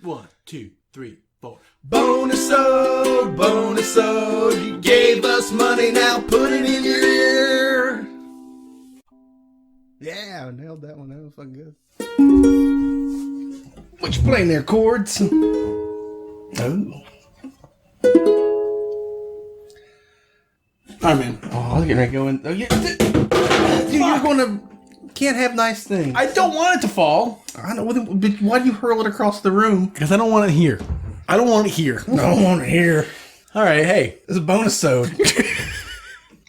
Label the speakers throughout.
Speaker 1: 1, 2, 3, 4.
Speaker 2: Bonus ode, you gave us money, now put it in your ear. Yeah, I nailed that one. That was fucking good. What you playing there, chords? Oh.
Speaker 1: Alright, man.
Speaker 2: Oh, I was getting ready to go in. Oh, yeah. Dude, you're going to... Can't have nice things.
Speaker 1: I don't want it to fall.
Speaker 2: I know, but why do you hurl it across the room?
Speaker 1: Because I don't want it here. I don't want it here.
Speaker 2: I don't want it here.
Speaker 1: Alright, hey.
Speaker 2: It's a bonus ode.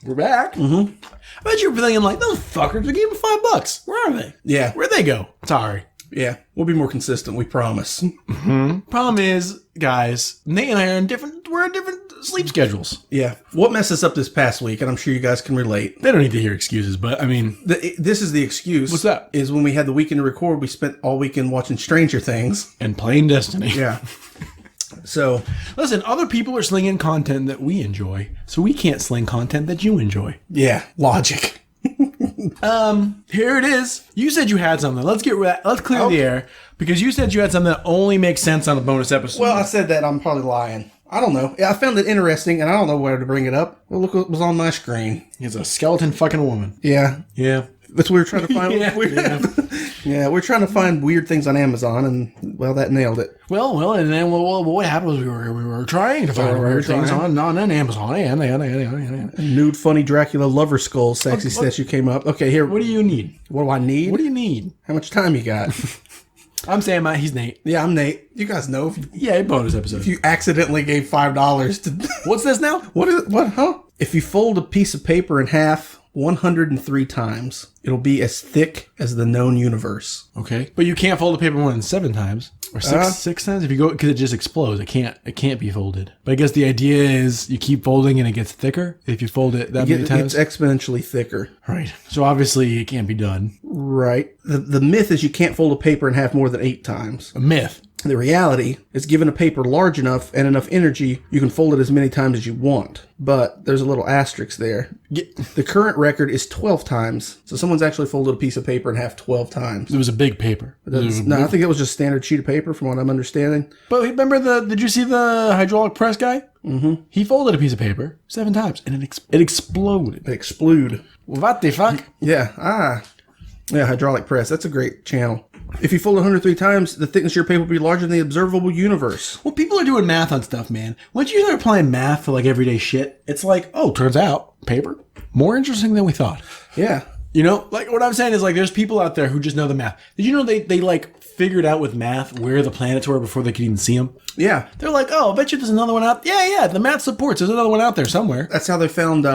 Speaker 1: We're back.
Speaker 2: Mm-hmm.
Speaker 1: I bet you were thinking like, those fuckers, we gave them $5. Where are they?
Speaker 2: Yeah.
Speaker 1: Where'd they go? Sorry.
Speaker 2: Yeah. We'll be more consistent, we promise.
Speaker 1: Mm-hmm. Problem is, guys, Nate and I are we're on different sleep schedules.
Speaker 2: Yeah. What messed us up this past week, and I'm sure you guys can relate.
Speaker 1: They don't need to hear excuses, but I mean...
Speaker 2: This is the excuse.
Speaker 1: What's that?
Speaker 2: Is when we had the weekend to record, we spent all weekend watching Stranger Things.
Speaker 1: And playing Destiny.
Speaker 2: Yeah. So...
Speaker 1: Listen, other people are slinging content that we enjoy, so we can't sling content that you enjoy.
Speaker 2: Yeah. Logic.
Speaker 1: Here it is. You said you had something. Let's clear the air, because you said you had something that only makes sense on a bonus episode.
Speaker 2: Well, I said that. I'm probably lying. I don't know. I found it interesting, and I don't know where to bring it up. Well, look what was on my screen.
Speaker 1: He's a skeleton fucking woman.
Speaker 2: Yeah.
Speaker 1: Yeah.
Speaker 2: That's what we were trying to find.
Speaker 1: Yeah.
Speaker 2: We're trying to find weird things on Amazon, and, well, that nailed it.
Speaker 1: Well, and then what happened was we were trying to find weird things on Amazon.
Speaker 2: Nude, funny Dracula lover skull sexy statue came up. Okay, here.
Speaker 1: What do you need?
Speaker 2: What do I need?
Speaker 1: What do you need?
Speaker 2: How much time you got?
Speaker 1: I'm Sam. He's Nate.
Speaker 2: Yeah, I'm Nate. You guys know.
Speaker 1: Yeah, bonus episode.
Speaker 2: If you accidentally gave $5 to...
Speaker 1: What's this now?
Speaker 2: What is it? What, huh? If you fold a piece of paper in half 103 times, it'll be as thick as the known universe.
Speaker 1: Okay. But you can't fold the paper more than 7 times. Or six times? If you go, because it just explodes. It can't be folded. But I guess the idea is you keep folding and it gets thicker if you fold it that many times.
Speaker 2: It's exponentially thicker.
Speaker 1: Right. So obviously it can't be done.
Speaker 2: Right. The myth is you can't fold a paper in half more than 8 times.
Speaker 1: A myth.
Speaker 2: The reality is, given a paper large enough and enough energy, you can fold it as many times as you want. But there's a little asterisk there. The current record is 12 times. So someone's actually folded a piece of paper in half 12 times.
Speaker 1: It was a big paper.
Speaker 2: No, I think it was just standard sheet of paper from what I'm understanding.
Speaker 1: But remember did you see the hydraulic press guy? Mm-hmm. He folded a piece of paper 7 times and it exploded.
Speaker 2: It exploded.
Speaker 1: What the fuck?
Speaker 2: Yeah. Yeah, hydraulic press. That's a great channel. If you fold 103 times, the thickness of your paper will be larger than the observable universe.
Speaker 1: Well, people are doing math on stuff, man. Once you start applying math to like everyday shit, it's like, oh, turns out paper more interesting than we thought.
Speaker 2: Yeah.
Speaker 1: You know, like what I'm saying is like there's people out there who just know the math. Did you know they like figured out with math where the planets were before they could even see them?
Speaker 2: Yeah.
Speaker 1: They're like, oh, I bet you there's another one out. Yeah, the math supports. There's another one out there somewhere.
Speaker 2: That's how they found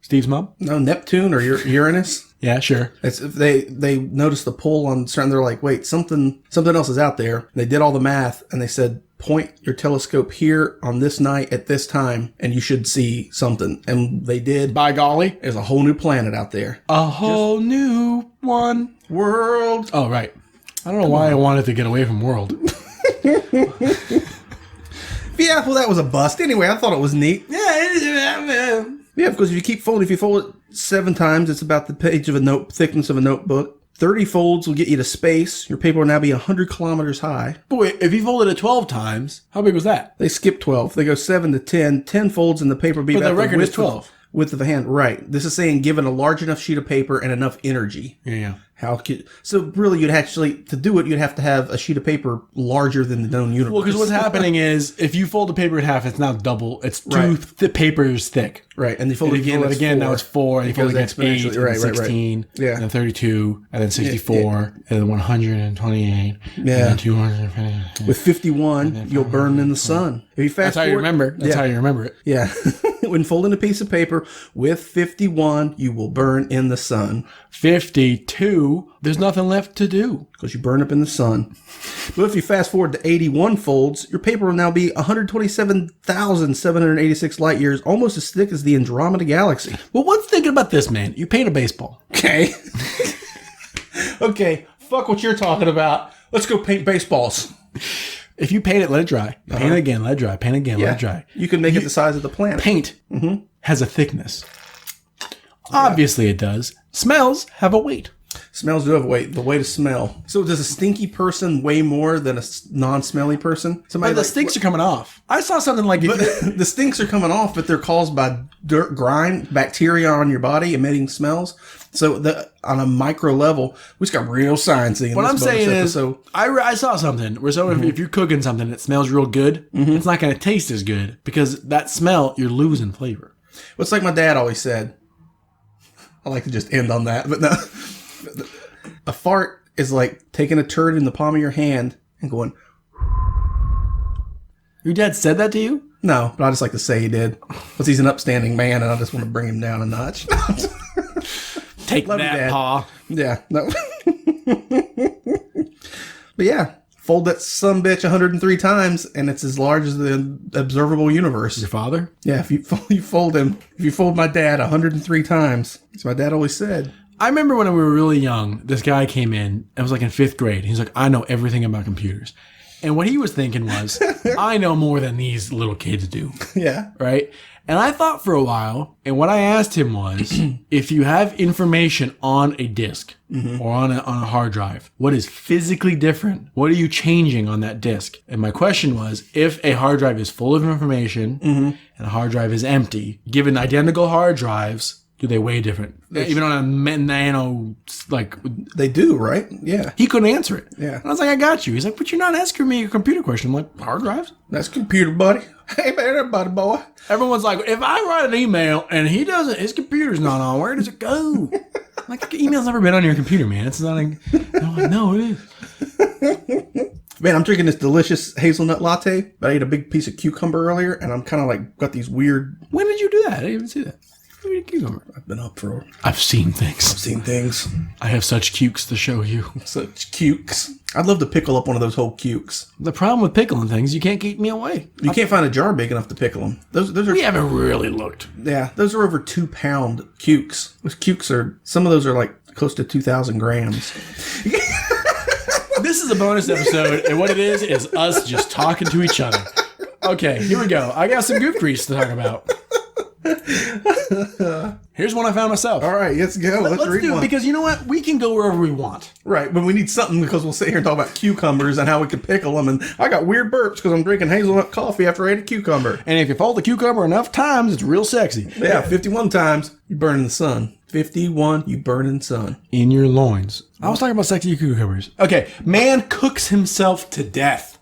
Speaker 1: Steve's mom?
Speaker 2: No, Neptune or Uranus.
Speaker 1: Yeah, sure.
Speaker 2: They noticed the pull on certain. They're like, wait, something else is out there. They did all the math and they said, point your telescope here on this night at this time, and you should see something. And they did.
Speaker 1: By golly,
Speaker 2: there's a whole new planet out there.
Speaker 1: A whole new one
Speaker 2: world.
Speaker 1: Oh right. I don't know why I wanted to get away from world.
Speaker 2: Yeah, well, that was a bust. Anyway, I thought it was neat.
Speaker 1: Yeah,
Speaker 2: yeah, because if you fold it 7 times, it's about the page of a thickness of a notebook. 30 folds will get you to space. Your paper will now be 100 kilometers high.
Speaker 1: But wait, if you folded it 12 times, how big was that?
Speaker 2: They skip 12. They go 7 to 10. 10 folds and the paper will be
Speaker 1: but
Speaker 2: about
Speaker 1: the record is 12.
Speaker 2: Width of a hand. Right. This is saying given a large enough sheet of paper and enough energy.
Speaker 1: Yeah.
Speaker 2: So really, you'd actually, to do it, you'd have to have a sheet of paper larger than the known universe.
Speaker 1: Well, because what's happening is, if you fold the paper in half, it's now double. It's 2 papers thick.
Speaker 2: Right. And you fold it
Speaker 1: again, now it's 4. And you fold it again, 8, and then 16,
Speaker 2: yeah.
Speaker 1: and then 32, and then 64, and then 128, and then 250.
Speaker 2: With 51, you'll burn in the sun. If you fast
Speaker 1: That's how you remember. That's how you remember it.
Speaker 2: Yeah. When folding a piece of paper with 51, you will burn in the sun.
Speaker 1: 52, there's nothing left to do.
Speaker 2: Because you burn up in the sun. But if you fast forward to 81 folds, your paper will now be 127,786 light years, almost as thick as the Andromeda Galaxy.
Speaker 1: Well, what's thinking about this, man? You paint a baseball.
Speaker 2: Okay. Okay, fuck what you're talking about. Let's go paint baseballs.
Speaker 1: If you paint it, let it dry. Paint it again, let it dry. Paint it again, let it dry.
Speaker 2: You can make it the size of the planet.
Speaker 1: Paint has a thickness. Obviously it does. Smells have a weight.
Speaker 2: Smells do have weight. The way to smell. So does a stinky person weigh more than a non-smelly person?
Speaker 1: But the stinks are coming off. I saw something like...
Speaker 2: the stinks are coming off, but they're caused by dirt, grime, bacteria on your body emitting smells. So on a micro level, we just got real sciencey.
Speaker 1: What I'm saying is, I saw something where if you're cooking something that smells real good, it's not going to taste as good because that smell, you're losing flavor.
Speaker 2: Well, it's like my dad always said. I like to just end on that, but no. A fart is like taking a turd in the palm of your hand and going...
Speaker 1: Your dad said that to you?
Speaker 2: No, but I just like to say he did. Because he's an upstanding man and I just want to bring him down a notch.
Speaker 1: Take Love that, Pa.
Speaker 2: Yeah. No. But yeah, fold that sumbitch 103 times and it's as large as the observable universe.
Speaker 1: Your father?
Speaker 2: Yeah, if you fold him, if you fold my dad 103 times, as my dad always said.
Speaker 1: I remember when we were really young, this guy came in, I was like in 5th grade. He's like, I know everything about computers. And what he was thinking was, I know more than these little kids do.
Speaker 2: Yeah.
Speaker 1: Right? And I thought for a while, and what I asked him was, if you have information on a disk or on a hard drive, what is physically different? What are you changing on that disk? And my question was, if a hard drive is full of information and a hard drive is empty, given identical hard drives, do they weigh different? Even on a nano, like...
Speaker 2: They do, right? Yeah.
Speaker 1: He couldn't answer it.
Speaker 2: Yeah.
Speaker 1: And I was like, I got you. He's like, but you're not asking me a computer question. I'm like, hard drives?
Speaker 2: That's computer, buddy. Hey, man, everybody, boy.
Speaker 1: Everyone's like, if I write an email and he doesn't, his computer's not on, where does it go? Like, email's never been on your computer, man. It's not like, no, it is.
Speaker 2: Man, I'm drinking this delicious hazelnut latte, but I ate a big piece of cucumber earlier, and I'm kind of like, got these weird...
Speaker 1: When did you do that? I didn't even see that.
Speaker 2: I've been up for...
Speaker 1: I've seen things. I have such cukes to show you.
Speaker 2: Such cukes. I'd love to pickle up one of those whole cukes.
Speaker 1: The problem with pickling things, you can't keep me away.
Speaker 2: You can't find a jar big enough to pickle them. Those are...
Speaker 1: We haven't really looked.
Speaker 2: Yeah, those are over 2 pound cukes. Those cukes are... Some of those are like close to 2,000 grams.
Speaker 1: This is a bonus episode, and what it is us just talking to each other. Okay, here we go. I got some goof grease to talk about. Here's one I found myself.
Speaker 2: All right, let's go. Let's read
Speaker 1: do
Speaker 2: one.
Speaker 1: it because you know what? We can go wherever we want.
Speaker 2: Right, but we need something because we'll sit here and talk about cucumbers and how we can pickle them. And I got weird burps because I'm drinking hazelnut coffee after I ate a cucumber.
Speaker 1: And if you fold the cucumber enough times, it's real sexy.
Speaker 2: Yeah, 51 times, you burn in the sun. 51, you burn in the sun.
Speaker 1: In your loins. I was talking about sexy cucumbers. Okay, man cooks himself to death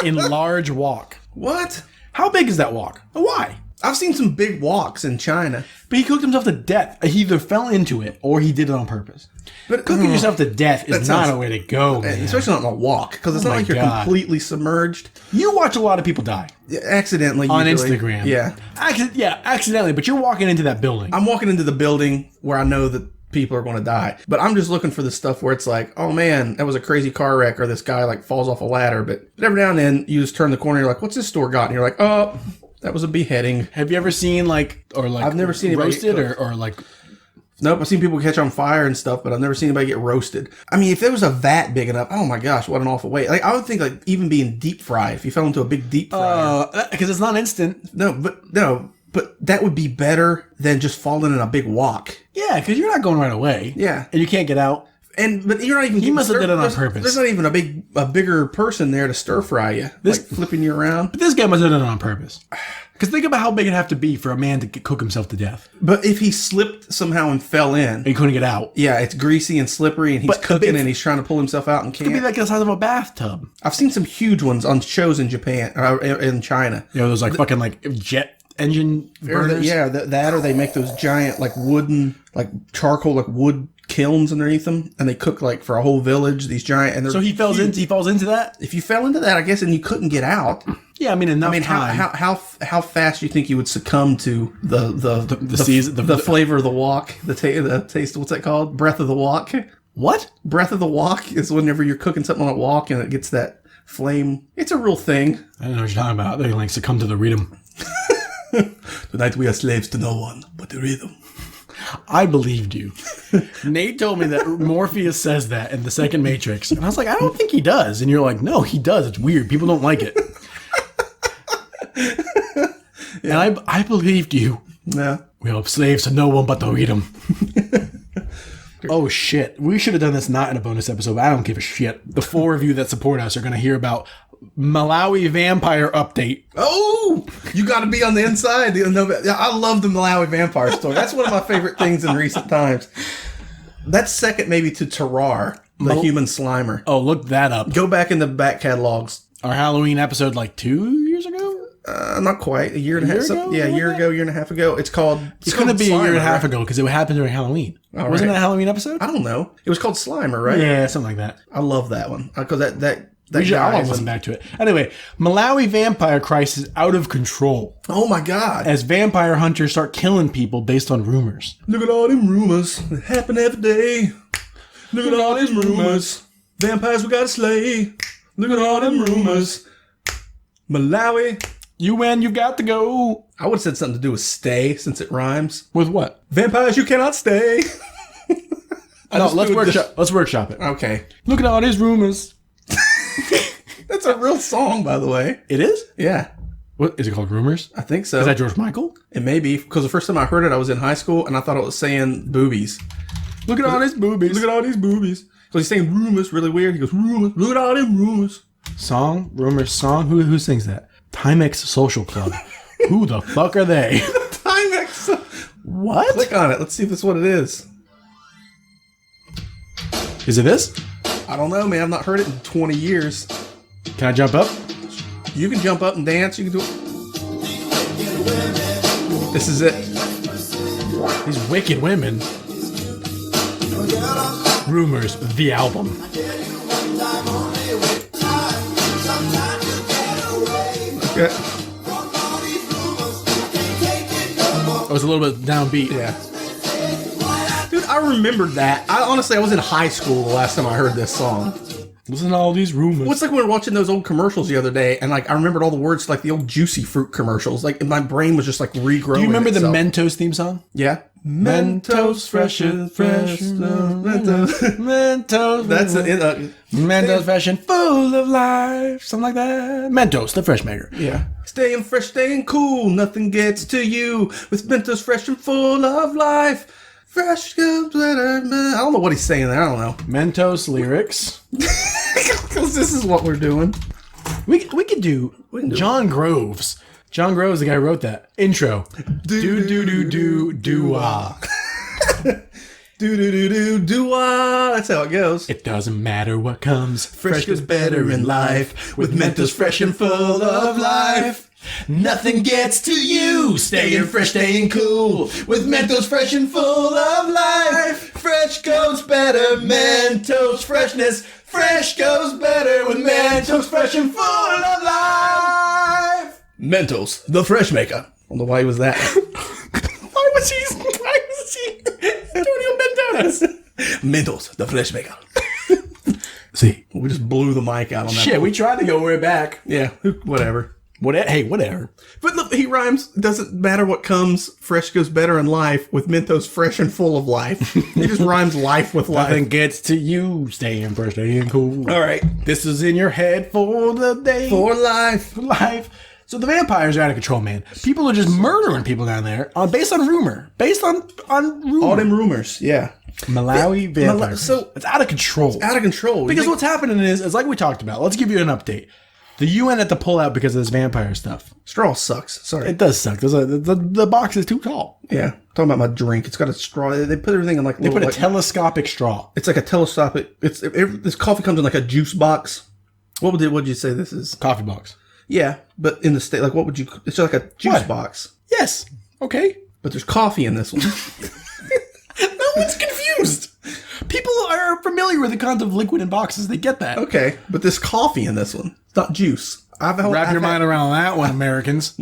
Speaker 1: in large wok.
Speaker 2: What?
Speaker 1: How big is that wok? Why?
Speaker 2: I've seen some big woks in China.
Speaker 1: But he cooked himself to death. He either fell into it or he did it on purpose. But cooking yourself to death is not a way to go, man.
Speaker 2: Especially not in a wok, because it's not like you're completely submerged.
Speaker 1: You watch a lot of people die.
Speaker 2: Accidentally,
Speaker 1: on
Speaker 2: usually.
Speaker 1: Instagram.
Speaker 2: Yeah.
Speaker 1: Accidentally, but you're walking into that building.
Speaker 2: I'm walking into the building where I know that people are going to die. But I'm just looking for the stuff where it's like, oh man, that was a crazy car wreck, or this guy like falls off a ladder. But every now and then you just turn the corner, you're like, what's this store got? And you're like, oh... That was a beheading.
Speaker 1: Have you ever seen
Speaker 2: I've never seen
Speaker 1: roasted or like...
Speaker 2: Nope, I've seen people catch on fire and stuff, but I've never seen anybody get roasted. I mean, if there was a vat big enough, oh my gosh, what an awful way. Like, I would think like even being deep fried, if you fell into a big deep fryer.
Speaker 1: Because it's not instant.
Speaker 2: No, but that would be better than just falling in a big wok.
Speaker 1: Yeah, because you're not going right away.
Speaker 2: Yeah.
Speaker 1: And you can't get out.
Speaker 2: But you're not even...
Speaker 1: He must have did it on purpose.
Speaker 2: There's not even a bigger person there to stir fry you. Like flipping you around.
Speaker 1: But this guy must have done it on purpose. Because think about how big it'd have to be for a man to cook himself to death.
Speaker 2: But if he slipped somehow and fell in...
Speaker 1: And he couldn't get out.
Speaker 2: Yeah, it's greasy and slippery and he's cooking and he's trying to pull himself out and can't.
Speaker 1: It could be like the size of a bathtub.
Speaker 2: I've seen some huge ones on shows in Japan, in China.
Speaker 1: You know, those fucking jet engine burners?
Speaker 2: That or they make those giant wooden, charcoal, wood kilns underneath them, and they cook for a whole village. These giant, and
Speaker 1: so he falls into that.
Speaker 2: If you fell into that, I guess, and you couldn't get out.
Speaker 1: Yeah, I mean time.
Speaker 2: How fast do you think you would succumb to the flavor of the wok, the taste? What's that called? Breath of the wok.
Speaker 1: What?
Speaker 2: Breath of the wok is whenever you're cooking something on a wok and it gets that flame. It's a real thing.
Speaker 1: I don't know what you're talking about. They succumb to the rhythm.
Speaker 2: Tonight we are slaves to no one but the rhythm.
Speaker 1: I believed you. Nate told me that Morpheus says that in the second Matrix. And I was like, I don't think he does. And you're like, no, he does. It's weird. People don't like it. Yeah. And I believed you.
Speaker 2: Yeah.
Speaker 1: We are slaves to no one but the rhythm. Oh, shit. We should have done this not in a bonus episode, but I don't give a shit. The 4 of you that support us are going to hear about Malawi vampire update.
Speaker 2: Oh, you got to be on the inside. I love the Malawi vampire story. That's one of my favorite things in recent times. That's second maybe to Terrar, the human Slimer.
Speaker 1: Oh, look that up.
Speaker 2: Go back in the back catalogs.
Speaker 1: Our Halloween episode like 2 years ago?
Speaker 2: Not quite. A year and a half ago? Yeah, year and a half ago. It's called...
Speaker 1: It's going to be Slimer, a year and a half ago because it happened during Halloween. Wasn't that a Halloween episode?
Speaker 2: I don't know. It was called Slimer, right?
Speaker 1: Yeah, something like that.
Speaker 2: I love that one. Because that
Speaker 1: I want to listen back to it. Anyway, Malawi vampire crisis out of control.
Speaker 2: Oh my God.
Speaker 1: As vampire hunters start killing people based on rumors.
Speaker 2: Look at all them rumors that happen every day. Look at all these rumors. Vampires we gotta slay. Look at all them rumors. Malawi.
Speaker 1: UN, you got to go.
Speaker 2: I would have said something to do with stay since it rhymes.
Speaker 1: With what?
Speaker 2: Vampires you cannot stay.
Speaker 1: No, let's workshop it.
Speaker 2: Okay.
Speaker 1: Look at all these rumors.
Speaker 2: That's a real song, by the way.
Speaker 1: It is?
Speaker 2: Yeah.
Speaker 1: What is it called? Rumors?
Speaker 2: I think so.
Speaker 1: Is that George Michael?
Speaker 2: It may be, because the first time I heard it, I was in high school, and I thought it was saying boobies.
Speaker 1: Look at all these boobies.
Speaker 2: Look at all these boobies. Because he's saying rumors really weird. He goes, rumors. Look at all them rumors.
Speaker 1: Song? Rumors? Song? Who sings that? Timex Social Club. Who the fuck are they?
Speaker 2: Timex.
Speaker 1: What?
Speaker 2: Click on it. Let's see if it's what it is.
Speaker 1: Is it this?
Speaker 2: I don't know, man. I've not heard it in 20 years.
Speaker 1: Can I jump up?
Speaker 2: You can jump up and dance. You can do it. This is it.
Speaker 1: These wicked women. Rumors, the album.
Speaker 2: Okay.
Speaker 1: I was a little bit downbeat.
Speaker 2: Yeah. Dude, I remembered that. I was in high school the last time I heard this song.
Speaker 1: Listen to all these rumors.
Speaker 2: What's like when we were watching those old commercials the other day, and like I remembered all the words like the old Juicy Fruit commercials. Like my brain was just like regrowing.
Speaker 1: Do you remember
Speaker 2: itself.
Speaker 1: the Mentos theme song?
Speaker 2: Yeah.
Speaker 1: Mentos fresh and fresh. Mentos.
Speaker 2: That's it.
Speaker 1: Mentos fresh and full of life. Something like that. Mentos, the fresh maker.
Speaker 2: Yeah. Staying fresh, staying cool. Nothing gets to you with Mentos fresh and full of life. Fresh goes better. I don't know what he's saying there. I don't know.
Speaker 1: Mentos lyrics.
Speaker 2: Because this is what we're doing.
Speaker 1: We could do John Groves. John Groves, the guy who wrote that intro. Do-do-do-do-do-ah.
Speaker 2: Do-do-do-do-do-ah. That's how it goes.
Speaker 1: It doesn't matter what comes.
Speaker 2: Fresh goes better in life with Mentos fresh and full of life.
Speaker 1: Nothing gets to you. Staying fresh, staying cool. With Mentos fresh and full of life. Fresh goes better. Mentos freshness. Fresh goes better with Mentos fresh and full of life.
Speaker 2: Mentos, the fresh maker. I don't know why he was that.
Speaker 1: Why was he Studio Mentos?
Speaker 2: Mentos, the fresh maker.
Speaker 1: See,
Speaker 2: we just blew the mic out on that.
Speaker 1: Shit, we tried to go way back.
Speaker 2: Yeah, whatever.
Speaker 1: Hey, whatever.
Speaker 2: But look, he rhymes, doesn't matter what comes, fresh goes better in life with Mentos fresh and full of life. He just rhymes life with life.
Speaker 1: Nothing gets to you, staying fresh, staying cool.
Speaker 2: All right.
Speaker 1: This is in your head for the day.
Speaker 2: For life.
Speaker 1: For life. So the vampires are out of control, man. People are just murdering people down there based on rumor. Based on rumor.
Speaker 2: All them rumors, yeah.
Speaker 1: Malawi vampires.
Speaker 2: So
Speaker 1: it's out of control.
Speaker 2: It's out of control.
Speaker 1: Because what's happening is like we talked about. Let's give you an update. The UN had to pull out because of this vampire stuff.
Speaker 2: Straw sucks. Sorry.
Speaker 1: It does suck. The box is too tall.
Speaker 2: Yeah. Talking about my drink. It's got a straw. They put everything in like
Speaker 1: They put a telescopic straw.
Speaker 2: It's like a telescopic. This coffee comes in like a juice box. What would you say this is?
Speaker 1: Coffee box.
Speaker 2: Yeah, but in the state, like what would you? It's just like a juice box.
Speaker 1: Yes. Okay.
Speaker 2: But there's coffee in this one.
Speaker 1: No one's confused. People are familiar with the concept of liquid in boxes. They get that.
Speaker 2: Okay, but there's coffee in this one. It's not juice.
Speaker 1: Wrap your mind around that one, Americans.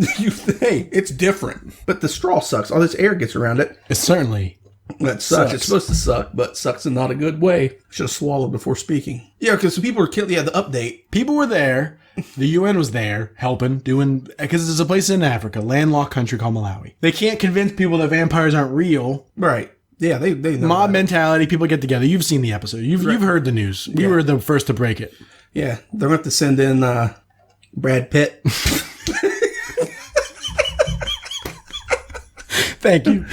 Speaker 2: Hey, it's different. But the straw sucks. All this air gets around it.
Speaker 1: It certainly
Speaker 2: that sucks. It's supposed to suck, but sucks in not a good way. Should have swallowed before speaking. Yeah, because people were killed. Yeah, the update.
Speaker 1: People were there. The UN was there helping, because it's a place in Africa, landlocked country called Malawi. They can't convince people that vampires aren't real.
Speaker 2: Right. Yeah, they know
Speaker 1: mob mentality. People get together. You've seen the episode. You've heard the news. We were the first to break it.
Speaker 2: Yeah, they're going to have to send in Brad Pitt.
Speaker 1: Thank you.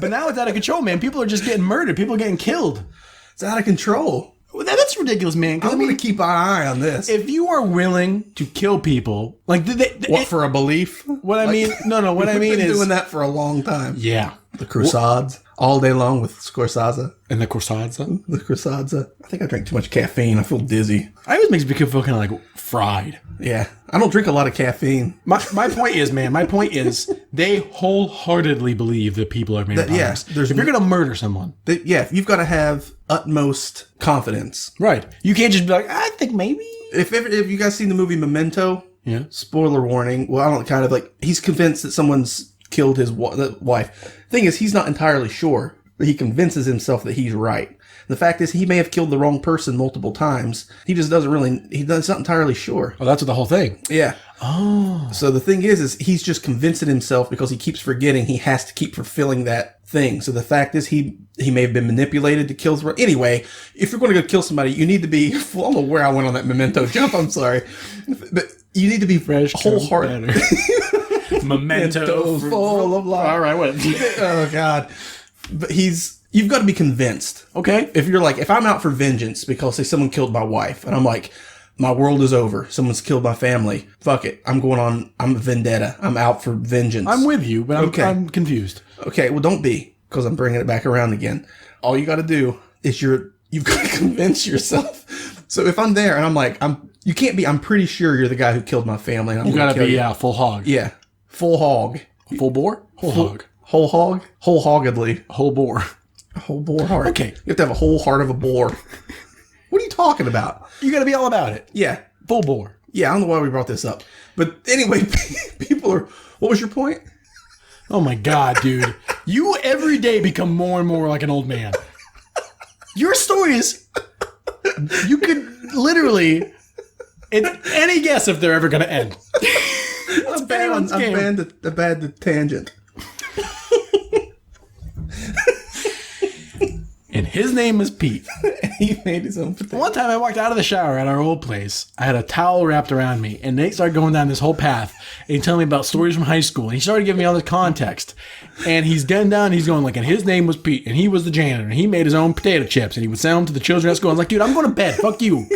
Speaker 1: But now it's out of control, man. People are just getting murdered. People are getting killed.
Speaker 2: It's out of control.
Speaker 1: Well, that's ridiculous, man.
Speaker 2: I'm going to keep an eye on this.
Speaker 1: If you are willing to kill people, like
Speaker 2: What, for a belief?
Speaker 1: What I mean, no. What I mean
Speaker 2: been
Speaker 1: is
Speaker 2: doing that for a long time.
Speaker 1: yeah,
Speaker 2: The Crusades all day long with Scorsese.
Speaker 1: and the Corsazza.
Speaker 2: The Crusades. I think I drank too much caffeine. I feel dizzy.
Speaker 1: I always makes me feel kind of like fried.
Speaker 2: Yeah, I don't drink a lot of caffeine.
Speaker 1: My point is, man. My point is, they wholeheartedly believe that people are vampires.
Speaker 2: Yes,
Speaker 1: if you're gonna murder someone,
Speaker 2: Yeah, you've got to have utmost confidence.
Speaker 1: right? You can't just be like, I think maybe.
Speaker 2: If you guys seen the movie Memento,
Speaker 1: Yeah.
Speaker 2: spoiler warning. Well, I don't kind of like. He's convinced that someone's killed his wife. Thing is, he's not entirely sure, but he convinces himself that he's right. The fact is, he may have killed the wrong person multiple times. He just doesn't really. He's not entirely sure.
Speaker 1: Oh, that's what the whole thing.
Speaker 2: Yeah.
Speaker 1: Oh.
Speaker 2: So the thing is he's just convincing himself because he keeps forgetting he has to keep fulfilling that thing. So the fact is he may have been manipulated to kill. Anyway, if you're going to go kill somebody, you need to be. I don't know where I went on that Memento jump. I'm sorry, but you need to be
Speaker 1: Fresh,
Speaker 2: wholehearted.
Speaker 1: Memento
Speaker 2: full of life.
Speaker 1: All right, what?
Speaker 2: Oh God, but you've got to be convinced.
Speaker 1: Okay.
Speaker 2: If I'm out for vengeance because say someone killed my wife and I'm like, my world is over. Someone's killed my family. Fuck it. I'm a vendetta. I'm out for vengeance.
Speaker 1: I'm with you, but
Speaker 2: Okay.
Speaker 1: I'm confused.
Speaker 2: Okay, well, don't be, because I'm bringing it back around again. All you got to do is you've got to convince yourself. So if I'm there and I'm like, you can't be, I'm pretty sure you're the guy who killed my family. And I'm
Speaker 1: You
Speaker 2: gonna
Speaker 1: gotta
Speaker 2: kill
Speaker 1: be full hog.
Speaker 2: Yeah. Full hog.
Speaker 1: Full bore? Whole hog.
Speaker 2: Whole hog? Whole-hoggedly.
Speaker 1: Whole bore.
Speaker 2: A whole boar heart.
Speaker 1: Okay.
Speaker 2: You have to have a whole heart of a boar. What are you talking about?
Speaker 1: You gotta be all about it.
Speaker 2: Yeah.
Speaker 1: Full bore.
Speaker 2: Yeah, I don't know why we brought this up. But anyway, people are, what was your point?
Speaker 1: Oh my God, dude. You every day become more and more like an old man. Your stories, you could literally, it's any guess if they're ever going to end. It's anyone's game.
Speaker 2: I'm bad at tangent.
Speaker 1: And his name is Pete.
Speaker 2: He made his own potato.
Speaker 1: One time I walked out of the shower at our old place. I had a towel wrapped around me, and Nate started going down this whole path, and he told me about stories from high school, and he started giving me all the context. And he's getting down, and he's going like, and his name was Pete, and he was the janitor, and he made his own potato chips, and he would sell them to the children at school. I was like, dude, I'm going to bed. Fuck you.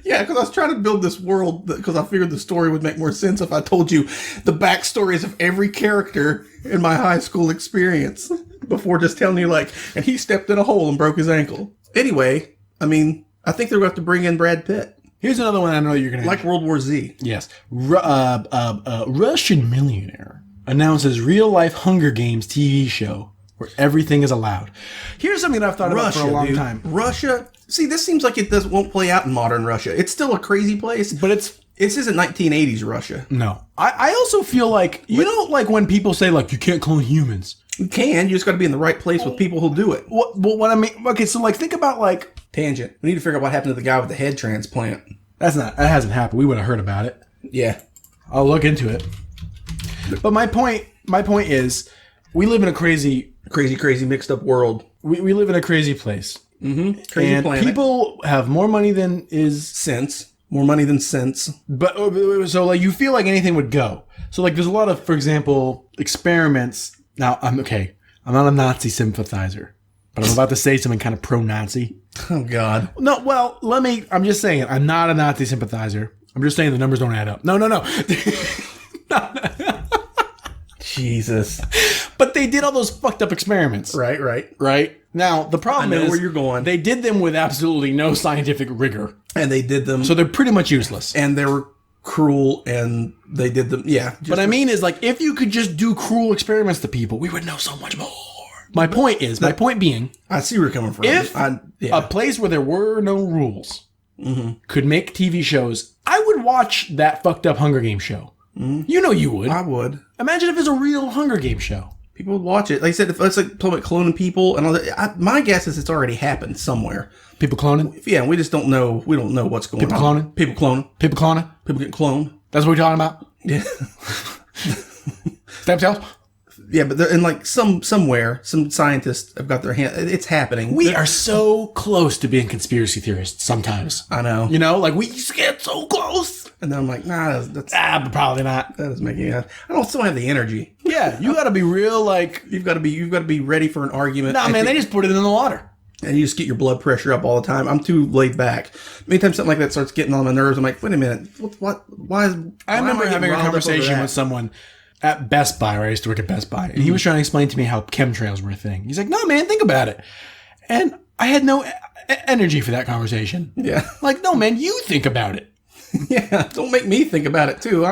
Speaker 2: Yeah, because I was trying to build this world because I figured the story would make more sense if I told you the backstories of every character in my high school experience before just telling you like, and he stepped in a hole and broke his ankle. Anyway, I mean, I think they're going to have to bring in Brad Pitt.
Speaker 1: Here's another one I know you're going to
Speaker 2: like World War Z.
Speaker 1: Yes. Russian millionaire announces real-life Hunger Games TV show where everything is allowed. Here's something that I've thought about for a long time.
Speaker 2: Russia. See, this seems like it won't play out in modern Russia. It's still a crazy place.
Speaker 1: But this
Speaker 2: isn't 1980s Russia.
Speaker 1: No. I also feel like, like when people say, like, you can't clone humans.
Speaker 2: You can. You just got to be in the right place with people who'll do it.
Speaker 1: What I mean, okay, so, like, think about, like...
Speaker 2: Tangent. We need to figure out what happened to the guy with the head transplant.
Speaker 1: That hasn't happened. We would have heard about it.
Speaker 2: Yeah.
Speaker 1: I'll look into it. But my point is, we live in a crazy
Speaker 2: mixed up world.
Speaker 1: We live in a crazy place.
Speaker 2: Mm-hmm. Crazy
Speaker 1: and
Speaker 2: planet.
Speaker 1: People have more money than is
Speaker 2: sense. More money than sense.
Speaker 1: But so like you feel like anything would go. So like there's a lot of, for example, experiments. Now I'm not a Nazi sympathizer, but I'm about to say something kind of pro-Nazi.
Speaker 2: Oh God.
Speaker 1: No, well, I'm just saying I'm not a Nazi sympathizer. I'm just saying the numbers don't add up. No.
Speaker 2: Jesus.
Speaker 1: But they did all those fucked up experiments. Right. Now, the problem is
Speaker 2: where you're going.
Speaker 1: They did them with absolutely no scientific rigor.
Speaker 2: And they did them.
Speaker 1: So they're pretty much useless.
Speaker 2: And they were cruel and they did them. Yeah.
Speaker 1: What I mean is like, if you could just do cruel experiments to people, we would know so much more. My point being.
Speaker 2: I see where you're coming from.
Speaker 1: If a place where there were no rules could make TV shows, I would watch that fucked up Hunger Games show. Mm-hmm. You know you would.
Speaker 2: I would.
Speaker 1: Imagine if it's a real Hunger Games show.
Speaker 2: People would watch it. Like I said, if it's like talking about cloning people and all that, my guess is it's already happened somewhere.
Speaker 1: People cloning?
Speaker 2: Yeah, we just don't know. We don't know what's going on. People cloning.
Speaker 1: People cloning?
Speaker 2: People getting cloned.
Speaker 1: That's what we're talking about?
Speaker 2: Yeah.
Speaker 1: Stem cells?
Speaker 2: Yeah, but in like somewhere, some scientists have got their hand. It's happening.
Speaker 1: We are so close to being conspiracy theorists sometimes.
Speaker 2: I know.
Speaker 1: You know, like we just get so close.
Speaker 2: And then I'm like, nah, that's
Speaker 1: but probably not.
Speaker 2: that doesn't make any sense. I don't still have the energy.
Speaker 1: Yeah, you got to be real. Like
Speaker 2: You've got to be ready for an argument.
Speaker 1: nah, man, they just put it in the water.
Speaker 2: And you just get your blood pressure up all the time. I'm too laid back. Anytime something like that starts getting on my nerves, I'm like, wait a minute, what? Why is?
Speaker 1: I remember having a conversation with someone at Best Buy, where I used to work at Best Buy, and he was trying to explain to me how chemtrails were a thing. He's like, no, man, think about it. And I had no energy for that conversation.
Speaker 2: Yeah.
Speaker 1: Like, no, man, you think about it.
Speaker 2: Yeah, don't make me think about it too.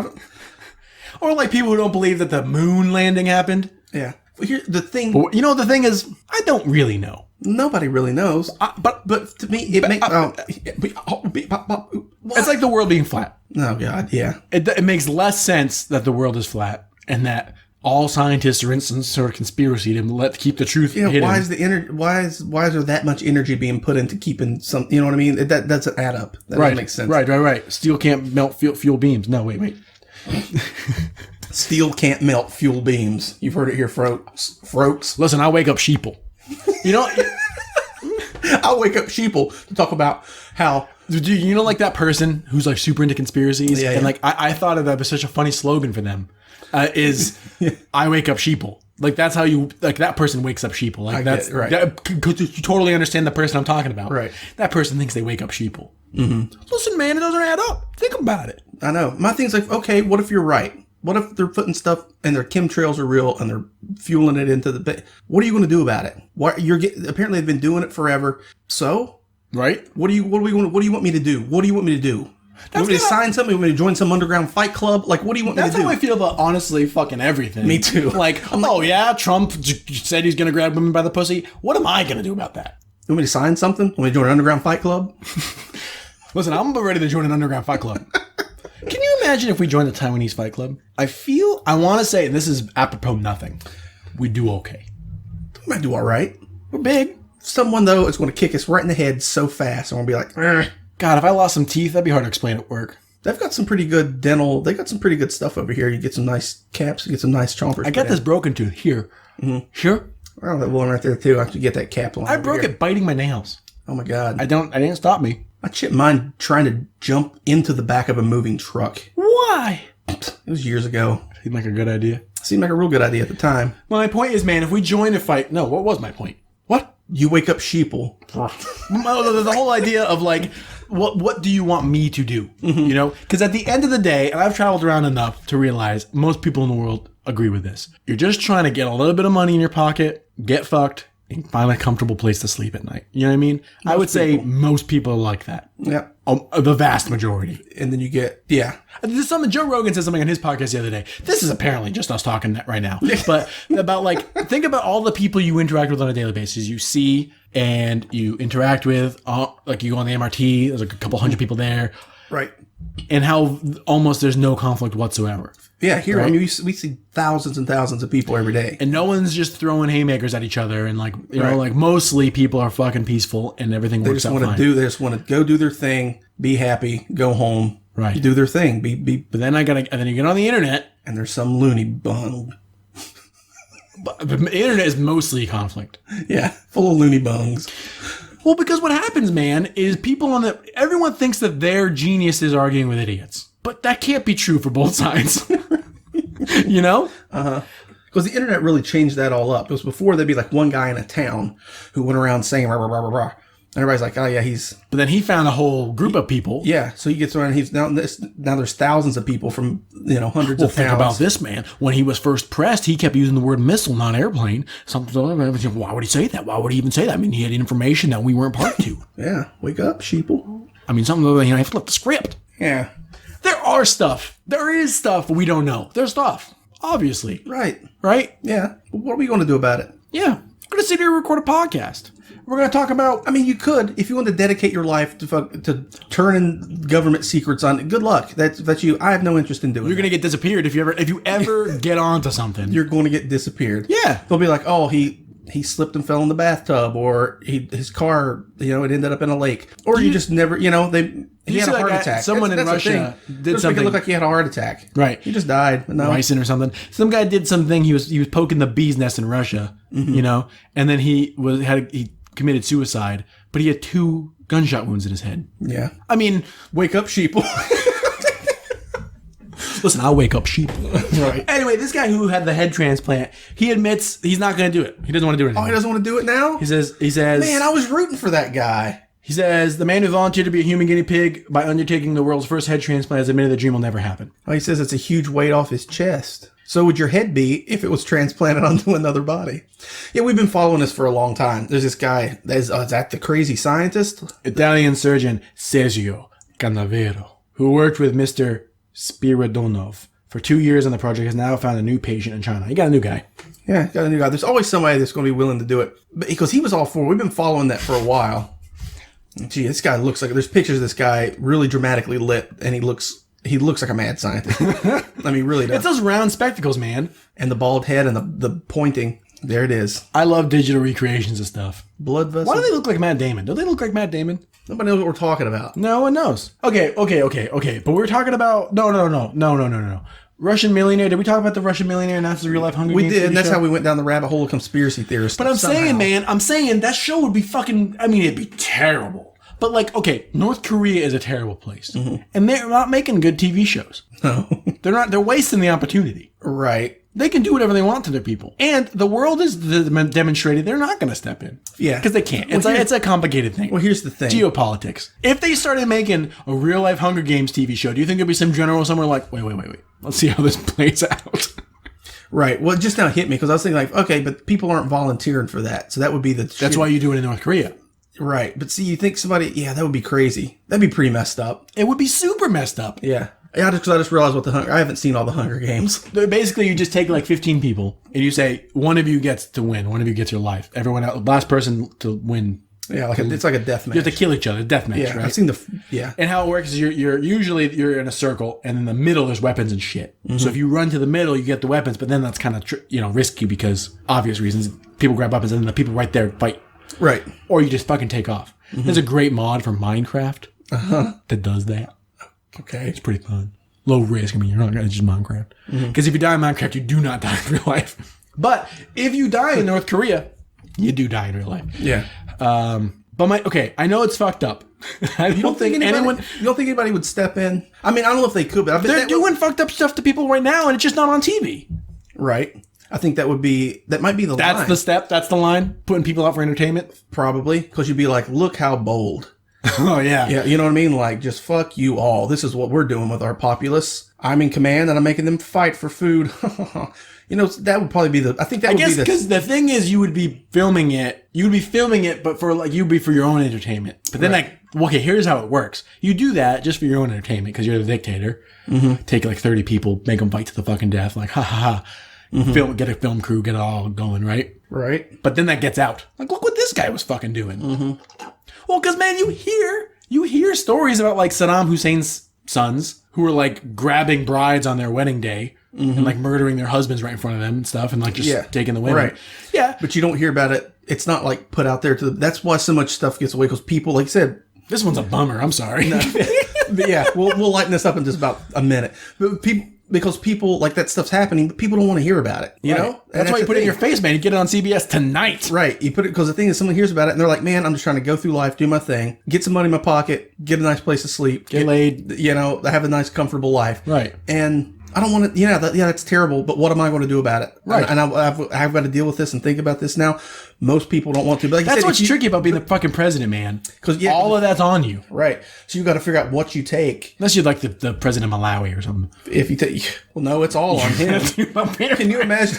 Speaker 1: Or like people who don't believe that the moon landing happened.
Speaker 2: Yeah. Well, here the thing.
Speaker 1: But, you know, the thing is, I don't really know.
Speaker 2: Nobody really knows. But to me, it makes.
Speaker 1: It's like the world being flat.
Speaker 2: Oh God, yeah.
Speaker 1: It makes less sense that the world is flat and that all scientists are in some sort of conspiracy to keep the truth hidden.
Speaker 2: Why is why is there that much energy being put into keeping some? You know what I mean? That doesn't add up. That doesn't make sense.
Speaker 1: Right. Steel can't melt fuel beams. No, wait.
Speaker 2: Steel can't melt fuel beams. You've heard it here, folks.
Speaker 1: Listen, I wake up sheeple. You know,
Speaker 2: I'll wake up sheeple to talk about how.
Speaker 1: You know, like that person who's like super into conspiracies, and like I thought of that as such a funny slogan for them. Is I wake up sheeple. Like that's how you like that person wakes up sheeple. Like that's right. You totally understand the person I'm talking about.
Speaker 2: Right.
Speaker 1: That person thinks they wake up sheeple. Mm-hmm. Listen, man, it doesn't add up. Think about it.
Speaker 2: I know. My thing's like, okay, what if you're right? What if they're putting stuff and their chemtrails are real and they're fueling it into the? What are you going to do about it? Apparently they've been doing it forever. So
Speaker 1: right.
Speaker 2: What do you want me to do? What do you want me to do? You want me to sign something? You want me to join some underground fight club? Like, what do you want me to do?
Speaker 1: That's how I feel about, honestly, fucking everything.
Speaker 2: Me too.
Speaker 1: Like, yeah, Trump said he's going to grab women by the pussy. What am I going to do about that?
Speaker 2: You want me to sign something? You want me to join an underground fight club?
Speaker 1: Listen, I'm ready to join an underground fight club. Can you imagine if we joined a Taiwanese fight club? I want to say, and this is apropos nothing, we do okay.
Speaker 2: We might do all right.
Speaker 1: We're big.
Speaker 2: Someone, though, is going to kick us right in the head so fast, and we'll be like, Ugh.
Speaker 1: God, if I lost some teeth, that'd be hard to explain at work.
Speaker 2: They've got some pretty good dental. They got some pretty good stuff over here. You get some nice caps. You get some nice chompers.
Speaker 1: I got this broken tooth here. Mm-hmm. Sure.
Speaker 2: Oh, that one right there too. I have to get that cap on.
Speaker 1: I broke it biting my nails.
Speaker 2: Oh my God.
Speaker 1: I didn't stop me.
Speaker 2: I chipped mine trying to jump into the back of a moving truck.
Speaker 1: Why?
Speaker 2: It was years ago.
Speaker 1: Seemed like a good idea.
Speaker 2: Seemed like a real good idea at the time.
Speaker 1: My point is, man, if we join a fight, no, what was my point? What?
Speaker 2: You wake up sheeple.
Speaker 1: The whole idea of like, what do you want me to do? Mm-hmm. You know, because at the end of the day, and I've traveled around enough to realize most people in the world agree with this. You're just trying to get a little bit of money in your pocket, get fucked, and find a comfortable place to sleep at night. You know what I mean? I would say most people are like that.
Speaker 2: Yeah.
Speaker 1: The vast majority.
Speaker 2: And then you get, yeah.
Speaker 1: Joe Rogan said something on his podcast the other day. This is apparently just us talking right now. But about like, think about all the people you interact with on a daily basis. You see and you interact with, like you go on the MRT, there's like a couple hundred people there.
Speaker 2: Right.
Speaker 1: And how almost there's no conflict whatsoever.
Speaker 2: Yeah, here, right? I mean, we see thousands and thousands of people every day.
Speaker 1: And no one's just throwing haymakers at each other. And like, you know, like mostly people are fucking peaceful and everything works out fine.
Speaker 2: They just want to go do their thing, be happy, go home,
Speaker 1: right?
Speaker 2: Do their thing.
Speaker 1: But then and then you get on the internet.
Speaker 2: And there's some loony bung.
Speaker 1: But the internet is mostly conflict.
Speaker 2: Yeah, full of loony bungs.
Speaker 1: Well, because what happens, man, is everyone thinks that their genius is arguing with idiots. But that can't be true for both sides. You know?
Speaker 2: Uh-huh. Because the internet really changed that all up. Because before there'd be like one guy in a town who went around saying rah, rah, rah, rah, rah. And everybody's like, oh yeah, he's...
Speaker 1: But then he found a whole group of people.
Speaker 2: Yeah, so he gets around, now there's thousands of people from, hundreds of towns.
Speaker 1: Think about this, man. When he was first pressed, he kept using the word missile, not airplane. Why would he say that? Why would he even say that? I mean, he had information that we weren't party to.
Speaker 2: Yeah, wake up, sheeple.
Speaker 1: I mean, you have to flip the script.
Speaker 2: Yeah.
Speaker 1: There is stuff we don't know. There's stuff, obviously.
Speaker 2: Right.
Speaker 1: Right?
Speaker 2: Yeah. What are we going to do about it?
Speaker 1: Yeah. We're going to sit here and record a podcast. We're going to talk about...
Speaker 2: I mean, you could. If you want to dedicate your life to turning government secrets on... Good luck. That's you. I have no interest in doing
Speaker 1: You're going to get disappeared if you ever get onto something.
Speaker 2: You're going to get disappeared.
Speaker 1: Yeah.
Speaker 2: They'll be like, oh, he he slipped and fell in the bathtub, or his car, it ended up in a lake, or you just never, he had a heart attack.
Speaker 1: Someone in Russia did something.
Speaker 2: Make it look like he had a heart attack.
Speaker 1: Right.
Speaker 2: He just died. No.
Speaker 1: Ricin or something. Some guy did something. He was poking the bee's nest in Russia, and then he committed suicide, but he had 2 gunshot wounds in his head.
Speaker 2: Yeah.
Speaker 1: I mean,
Speaker 2: wake up, Sheeple.
Speaker 1: Listen, I'll wake up Sheeple.
Speaker 2: Right.
Speaker 1: Anyway, this guy who had the head transplant, he admits he's not going to do it. He doesn't want to do it anymore.
Speaker 2: Oh, he doesn't want to do it now?
Speaker 1: He says,
Speaker 2: man, I was rooting for that guy.
Speaker 1: He says, the man who volunteered to be a human guinea pig by undertaking the world's first head transplant has admitted the dream will never happen.
Speaker 2: Oh, he says it's a huge weight off his chest. So would your head be if it was transplanted onto another body? Yeah, we've been following this for a long time. There's this guy, is that the crazy scientist?
Speaker 1: Italian surgeon Sergio Canavero, who worked with Mr. Spiridonov for 2 years on the project, has now found a new patient in China. He got a new guy.
Speaker 2: Yeah, got a new guy. There's always somebody that's going to be willing to do it. Because he was all for it. We've been following that for a while. Gee, this guy looks like... There's pictures of this guy really dramatically lit, and he looks like a mad scientist. I mean, really does.
Speaker 1: It's those round spectacles, man.
Speaker 2: And the bald head and the pointing. There it is.
Speaker 1: I love digital recreations of stuff.
Speaker 2: Blood vessels.
Speaker 1: Why do they look like Matt Damon? Don't they look like Matt Damon?
Speaker 2: Nobody knows what we're talking about.
Speaker 1: No one knows. Okay. But we're talking about... No. Russian millionaire. Did we talk about the Russian millionaire and that's the real life Hunger Games?
Speaker 2: We did, and that's
Speaker 1: show?
Speaker 2: how we went down the rabbit hole of conspiracy theorists.
Speaker 1: But I'm saying that show would be fucking... I mean, it'd be terrible. But like, okay, North Korea is a terrible place. Mm-hmm. And they're not making good TV shows.
Speaker 2: No.
Speaker 1: They're wasting the opportunity.
Speaker 2: Right.
Speaker 1: They can do whatever they want to their people. And the world is demonstrated they're not going to step in.
Speaker 2: Yeah.
Speaker 1: Because they can't. It's a complicated thing.
Speaker 2: Well, here's the thing.
Speaker 1: Geopolitics. If they started making a real life Hunger Games TV show, do you think there'd be some general somewhere like, wait. Let's see how this plays out.
Speaker 2: Right. Well, it just now hit me because I was thinking like, okay, but people aren't volunteering for that. So that would be
Speaker 1: That's why you do it in North Korea.
Speaker 2: Right. But see, you think that would be crazy. That'd be pretty messed up.
Speaker 1: It would be super messed up.
Speaker 2: Yeah. Yeah, because I just realized I haven't seen all the Hunger Games.
Speaker 1: Basically, you just take like 15 people and you say, one of you gets to win. One of you gets your life. Everyone else, last person to win.
Speaker 2: Yeah, it's like a death match.
Speaker 1: You have to kill each other. Death match,
Speaker 2: yeah,
Speaker 1: right?
Speaker 2: I've seen
Speaker 1: And how it works is you're usually in a circle, and in the middle there's weapons and shit. Mm-hmm. So if you run to the middle, you get the weapons, but then that's kind of risky because obvious reasons. People grab weapons, and then the people right there fight.
Speaker 2: Right.
Speaker 1: Or you just fucking take off. Mm-hmm. There's a great mod for Minecraft that does that.
Speaker 2: Okay.
Speaker 1: It's pretty fun. Low risk. I mean, you're not going to just Minecraft. Because if you die in Minecraft, you do not die in real life. But if you die in North Korea, you do die in real life.
Speaker 2: Yeah.
Speaker 1: But I know it's fucked up. You don't think anybody would step in?
Speaker 2: I mean, I don't know if they could, but
Speaker 1: they're doing fucked up stuff to people right now, and it's just not on TV.
Speaker 2: Right. I think that might be the line.
Speaker 1: That's the step. That's the line. Putting people out for entertainment.
Speaker 2: Probably. Because you'd be like, look how bold.
Speaker 1: Oh, yeah.
Speaker 2: Yeah, you know what I mean? Like, just fuck you all. This is what we're doing with our populace. I'm in command and I'm making them fight for food. That would probably be because
Speaker 1: the thing is, you would be filming it. You would be filming it, but for your own entertainment. But then, here's how it works. You do that just for your own entertainment because you're the dictator. Mm-hmm. Take 30 people, make them fight to the fucking death. Like, ha ha ha. Mm-hmm. Get a film crew, get it all going, right?
Speaker 2: Right.
Speaker 1: But then that gets out. Like, look what this guy was fucking doing. Mm-hmm. Well, because, man, you hear stories about, Saddam Hussein's sons who were, grabbing brides on their wedding day and, murdering their husbands right in front of them and stuff and, taking the women. Right. Yeah.
Speaker 2: But you don't hear about it. It's not, put out there that's why so much stuff gets away because people, like you said...
Speaker 1: This one's a bummer. I'm sorry.
Speaker 2: No. But yeah, we'll lighten this up in just about a minute. But because people, that stuff's happening, but people don't want to hear about it, you know?
Speaker 1: That's why you put it in your face, man. You get it on CBS tonight.
Speaker 2: Right. You put it, because the thing is, someone hears about it, and they're like, man, I'm just trying to go through life, do my thing, get some money in my pocket, get a nice place to sleep.
Speaker 1: Get laid.
Speaker 2: Have a nice, comfortable life.
Speaker 1: Right.
Speaker 2: And... I don't want to, that's terrible, but what am I going to do about it?
Speaker 1: Right.
Speaker 2: And I've got to deal with this and think about this now. Most people don't want to. But
Speaker 1: that's what's tricky about being the fucking president, man. Because all of that's on you.
Speaker 2: Right. So you've got to figure out what you take.
Speaker 1: Unless you're the president of Malawi or something.
Speaker 2: If you take, well, no, it's all on him. Can you imagine?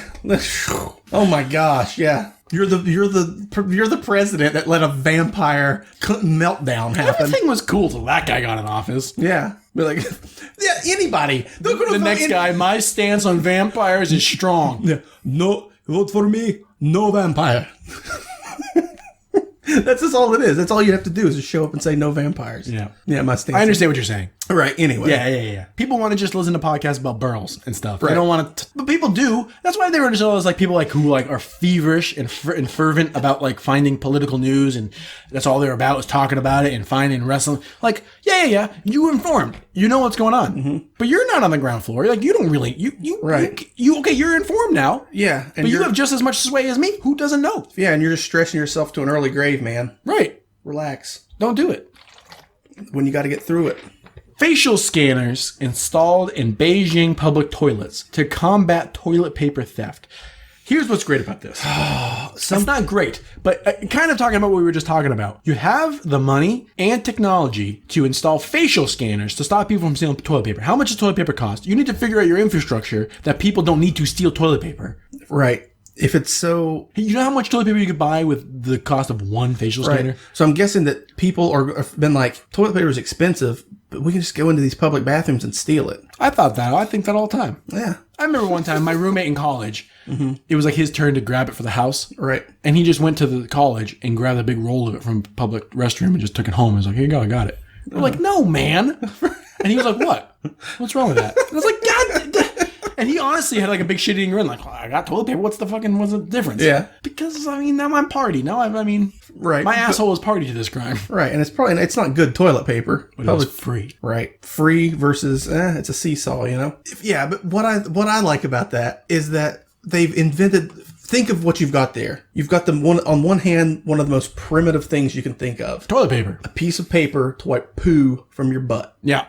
Speaker 2: Oh my gosh. Yeah. You're the president that let a vampire meltdown happen.
Speaker 1: Everything was cool till that guy got in office.
Speaker 2: Yeah. Be like, yeah, anybody.
Speaker 1: The next guy, my stance on vampires is strong.
Speaker 2: Yeah. No, vote for me. No vampire. That's just all it is. That's all you have to do is just show up and say no vampires.
Speaker 1: Yeah.
Speaker 2: Yeah, my stance.
Speaker 1: I understand what you're saying.
Speaker 2: Right. Anyway.
Speaker 1: Yeah. People want to just listen to podcasts about burls and stuff. Right. They don't want to, but people do. That's why they were just always like people like who like are feverish and fervent about like finding political news, and that's all they're about is talking about it and finding wrestling. Like, yeah. You informed. You know what's going on, but you're not on the ground floor. Like you don't really. You're informed now.
Speaker 2: Yeah,
Speaker 1: but you have just as much sway as me. Who doesn't know?
Speaker 2: Yeah, and you're just stressing yourself to an early grave, man.
Speaker 1: Right.
Speaker 2: Relax.
Speaker 1: Don't do it
Speaker 2: when you got to get through it.
Speaker 1: Facial scanners installed in Beijing public toilets to combat toilet paper theft. Here's what's great about this. It's not great, but kind of talking about what we were just talking about. You have the money and technology to install facial scanners to stop people from stealing toilet paper. How much does toilet paper cost? You need to figure out your infrastructure that people don't need to steal toilet paper.
Speaker 2: Right. If it's so...
Speaker 1: You know how much toilet paper you could buy with the cost of one facial scanner?
Speaker 2: So I'm guessing that people have been like, toilet paper is expensive, but we can just go into these public bathrooms and steal it.
Speaker 1: I thought that. I think that all the time.
Speaker 2: Yeah.
Speaker 1: I remember one time my roommate in college, it was like his turn to grab it for the house.
Speaker 2: Right.
Speaker 1: And he just went to the college and grabbed a big roll of it from public restroom and just took it home. He was like, here you go, I got it. I'm like, no, man. And he was like, what? What's wrong with that? And I was like, God. And he honestly had like a big shit-eating grin, like, well, I got toilet paper. What's the difference?
Speaker 2: Yeah.
Speaker 1: Because, I mean, now I'm party. Now
Speaker 2: right.
Speaker 1: My asshole is party to this crime.
Speaker 2: Right. And it's not good toilet paper.
Speaker 1: But it's free.
Speaker 2: Right. Free versus, it's a seesaw, you know? Yeah. But what I like about that is that they've invented, think of what you've got there. You've got on one hand, one of the most primitive things you can think of.
Speaker 1: Toilet paper.
Speaker 2: A piece of paper to wipe poo from your butt.
Speaker 1: Yeah.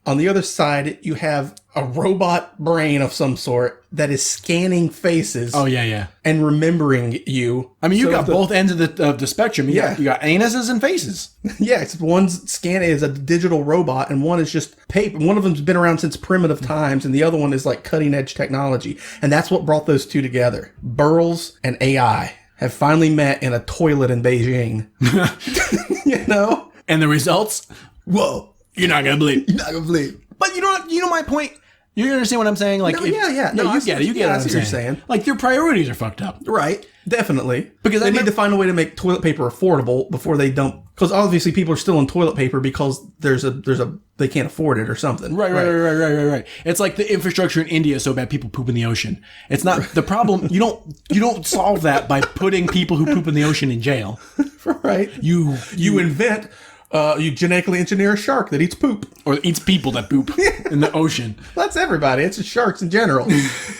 Speaker 2: On the other side, you have a robot brain of some sort that is scanning faces.
Speaker 1: Oh, yeah.
Speaker 2: And remembering you.
Speaker 1: I mean, you got both ends of the spectrum. You got anuses and faces.
Speaker 2: Yeah, it's one's scan is a digital robot, and one is just paper. One of them's been around since primitive times, and the other one is like cutting edge technology. And that's what brought those two together. Burls and AI have finally met in a toilet in Beijing. You know?
Speaker 1: And the results? Whoa. You're not going to believe.
Speaker 2: You're not going to believe.
Speaker 1: But you know my point? You understand what I'm saying? Like,
Speaker 2: No, you get it. You get what I'm saying.
Speaker 1: Like, your priorities are fucked up.
Speaker 2: Right. Definitely.
Speaker 1: Because
Speaker 2: they need to find a way to make toilet paper affordable before they dump. Because obviously people are still on toilet paper because they can't afford it or something.
Speaker 1: Right. It's like the infrastructure in India is so bad people poop in the ocean. It's not the problem. You don't solve that by putting people who poop in the ocean in jail.
Speaker 2: Right. You invent. You genetically engineer a shark that eats poop.
Speaker 1: Or eats people that poop in the ocean.
Speaker 2: That's everybody. It's just sharks in general.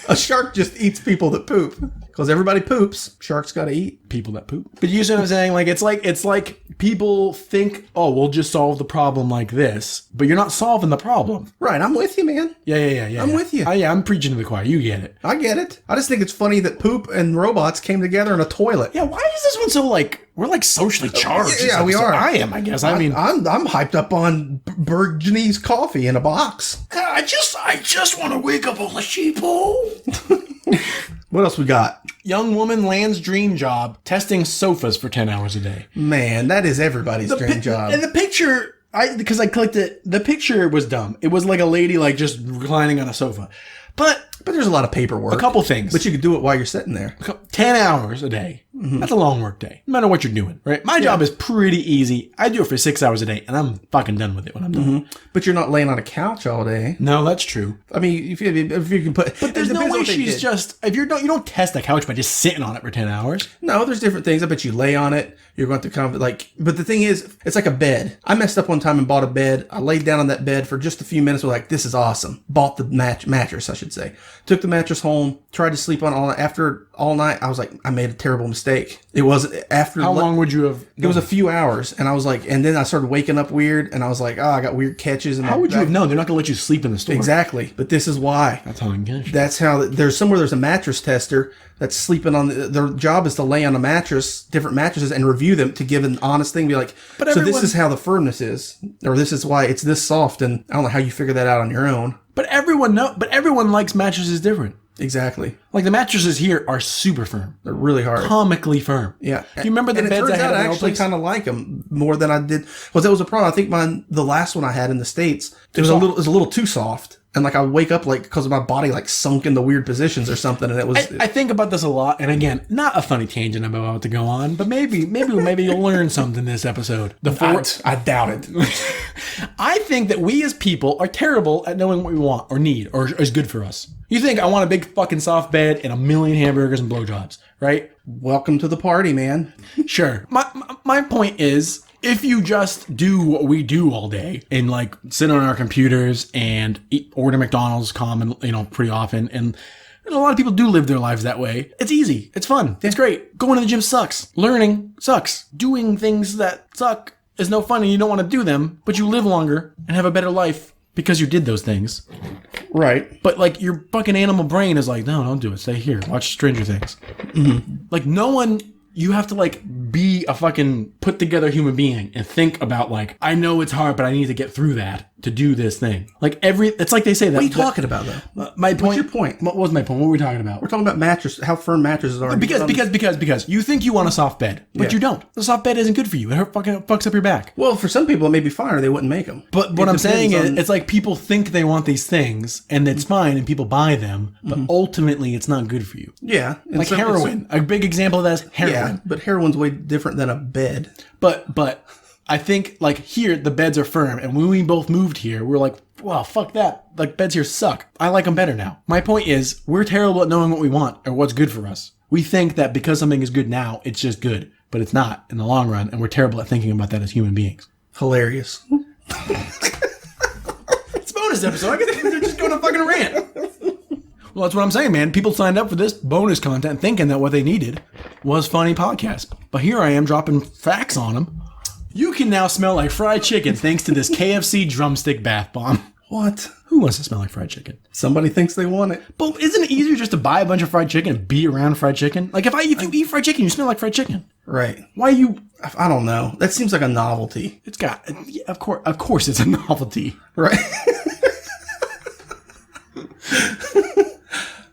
Speaker 2: A shark just eats people that poop. Because everybody poops. Sharks got to eat.
Speaker 1: People that poop. But you see what I'm saying? Like, it's like people think, oh, we'll just solve the problem like this. But you're not solving the problem.
Speaker 2: Right. I'm with you, man.
Speaker 1: Yeah.
Speaker 2: I'm with you.
Speaker 1: I'm preaching to the choir. You get it.
Speaker 2: I get it. I just think it's funny that poop and robots came together in a toilet.
Speaker 1: Yeah, why is this one so like, we're like socially charged?
Speaker 2: Yeah, we are.
Speaker 1: I am, I guess. I mean,
Speaker 2: I'm hyped up on Burgundy's coffee in a box.
Speaker 1: I just want to wake up on the Sheeple.
Speaker 2: What else we got?
Speaker 1: Young woman lands dream job testing sofas for 10 hours a day.
Speaker 2: Man, that is everybody's dream job.
Speaker 1: And the picture, because I clicked it, the picture was dumb. It was like a lady like just reclining on a sofa. But
Speaker 2: there's a lot of paperwork.
Speaker 1: A couple things.
Speaker 2: But you could do it while you're sitting there.
Speaker 1: 10 hours a day. Mm-hmm. That's a long work day. No matter what you're doing, right? My job is pretty easy. I do it for 6 hours a day, and I'm fucking done with it when I'm done.
Speaker 2: Mm-hmm. But you're not laying on a couch all day.
Speaker 1: No, that's true.
Speaker 2: I mean, if you can put...
Speaker 1: But there's no way she's just... If you don't test the couch by just sitting on it for 10 hours.
Speaker 2: No, there's different things. I bet you lay on it. You're going to kind of like... But the thing is, it's like a bed. I messed up one time and bought a bed. I laid down on that bed for just a few minutes. Was like, this is awesome. Bought the mattress, I should say. Took the mattress home. Tried to sleep on it all night. After all night, I was like, I made a terrible mistake. It was after...
Speaker 1: How long would you have...
Speaker 2: It was a few hours. And I was like... And then I started waking up weird. And I was like, I got weird catches. And
Speaker 1: how would you have known? They're not going to let you sleep in the store.
Speaker 2: Exactly. But this is why.
Speaker 1: That's how I get you.
Speaker 2: That's how... There's a mattress tester that's sleeping on... Their job is to lay on a mattress, different mattresses, and review them to give an honest thing. Be like, so this is how the firmness is. Or this is why it's this soft. And I don't know how you figure that out on your own.
Speaker 1: But everyone likes mattresses different.
Speaker 2: Exactly.
Speaker 1: Like the mattresses here are super firm.
Speaker 2: They're really hard.
Speaker 1: Comically firm.
Speaker 2: Yeah.
Speaker 1: Do you remember the beds I had?
Speaker 2: I actually kind of like them more than I did. Because that was a problem. I think the last one I had in the States, it was a little too soft. And like I wake up like because my body like sunk into weird positions or something, and it was.
Speaker 1: I think about this a lot, and again, not a funny tangent I'm about to go on, but maybe you'll learn something this episode.
Speaker 2: I doubt it.
Speaker 1: I think that we as people are terrible at knowing what we want or need or is good for us. You think I want a big fucking soft bed and a million hamburgers and blowjobs, right?
Speaker 2: Welcome to the party, man.
Speaker 1: Sure. My point is, if you just do what we do all day and like sit on our computers and order McDonald's pretty often, and a lot of people do live their lives that way. It's easy. It's fun. It's great. Going to the gym sucks. Learning sucks. Doing things that suck is no fun and you don't want to do them, but you live longer and have a better life because you did those things.
Speaker 2: Right.
Speaker 1: But like your fucking animal brain is like, no, don't do it. Stay here. Watch Stranger Things. Mm-hmm. Like no one... You have to like be a fucking put together human being and think about like, I know it's hard, but I need to get through that to do this thing. Like it's like they say that.
Speaker 2: What are you talking about though?
Speaker 1: My point.
Speaker 2: What's your point?
Speaker 1: What was my point? What were we talking about?
Speaker 2: We're talking about mattress, how firm mattresses are.
Speaker 1: Because you think you want a soft bed, but you don't. The soft bed isn't good for you. It fucking fucks up your back.
Speaker 2: Well, for some people it may be fine or they wouldn't make them.
Speaker 1: But what I'm saying is, it's like people think they want these things and it's fine and people buy them, but ultimately it's not good for you.
Speaker 2: Yeah.
Speaker 1: Like heroin. A big example of that is heroin.
Speaker 2: Yeah, but heroin's way different than a bed.
Speaker 1: But I think like here the beds are firm, and when we both moved here, we're like, wow, fuck that. Like beds here suck. I like them better now. My point is, we're terrible at knowing what we want or what's good for us. We think that because something is good now, it's just good, but it's not in the long run, and we're terrible at thinking about that as human beings.
Speaker 2: Hilarious.
Speaker 1: It's a bonus episode. I guess they're just going to fucking rant. Well, that's what I'm saying, man. People signed up for this bonus content thinking that what they needed was funny podcast. But here I am dropping facts on them. You can now smell like fried chicken thanks to this KFC drumstick bath bomb.
Speaker 2: What?
Speaker 1: Who wants to smell like fried chicken?
Speaker 2: Somebody thinks they want it.
Speaker 1: But isn't it easier just to buy a bunch of fried chicken and be around fried chicken? Like if you eat fried chicken, you smell like fried chicken.
Speaker 2: Right.
Speaker 1: Why you...
Speaker 2: I don't know. That seems like a novelty.
Speaker 1: It's got... Yeah, of course it's a novelty.
Speaker 2: Right.